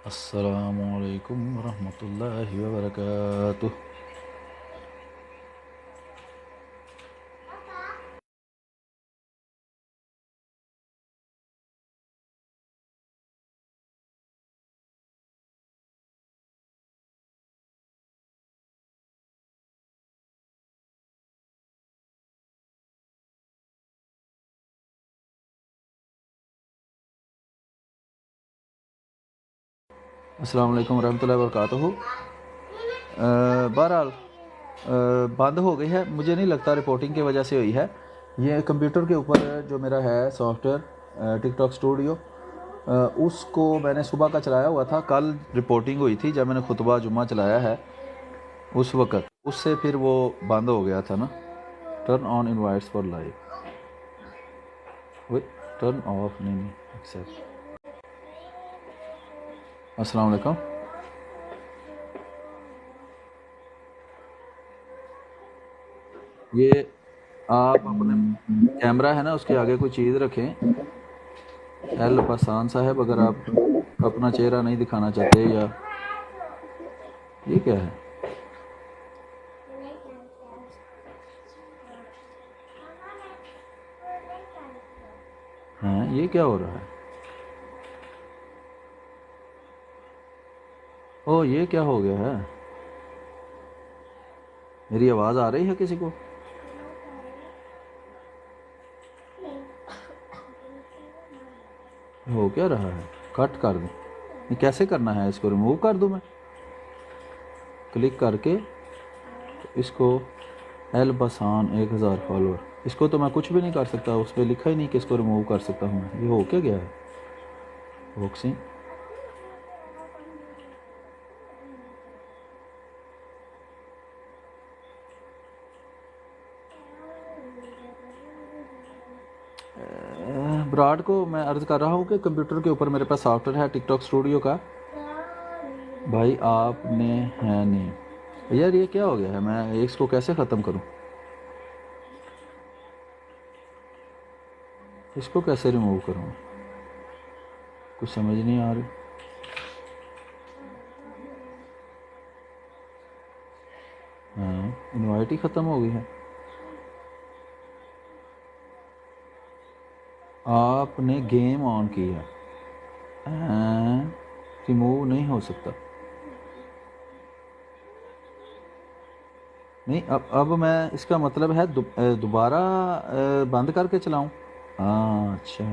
अस्सलामुअलैकुम वरहमतुल्लाहि वबरकातुह। अस्सलामुअलैकुम वरहमतुल्लाहि वबरकातुहू। बहरहाल बंद हो गई है, मुझे नहीं लगता रिपोर्टिंग की वजह से हुई है। ये कंप्यूटर के ऊपर जो मेरा है सॉफ्टवेयर टिकटॉक स्टूडियो, उसको मैंने सुबह का चलाया हुआ था। कल रिपोर्टिंग हुई थी जब मैंने खुतबा जुम्मा चलाया है, उस वक़्त उससे फिर वो बंद हो गया था ना। Turn on invites for live, turn off नहीं एक्सेप्ट। अस्सलाम वालेकुम। ये आप अपने कैमरा है ना, उसके आगे कोई चीज़ रखें। एल पसान साहब, अगर आप अपना चेहरा नहीं दिखाना चाहते, या ये क्या है? हाँ, ये क्या हो रहा है? ओ, ये क्या हो गया है? मेरी आवाज़ आ रही है किसी को? हो क्या रहा है? कट कर दूँ? ये कैसे करना है? इसको रिमूव कर दूँ मैं? क्लिक करके इसको एल बसान 1000 फॉलोअर, इसको तो मैं कुछ भी नहीं कर सकता, उस पर लिखा ही नहीं कि इसको रिमूव कर सकता हूँ मैं। ये हो क्या गया है? बॉक्सिंग ब्राड को मैं अर्ज़ कर रहा हूँ कि कंप्यूटर के ऊपर मेरे पास सॉफ्टवेयर है टिकटॉक स्टूडियो का। भाई आपने है नहीं यार, ये क्या हो गया है? मैं इसको कैसे ख़त्म करूँ? इसको कैसे रिमूव करूँ? कुछ समझ नहीं आ रही। हाँ, इनवाइट ही ख़त्म हो गई है। आपने गेम ऑन किया, रिमूव नहीं हो सकता। नहीं, अब मैं, इसका मतलब है दोबारा बंद करके चलाऊं? हाँ, अच्छा।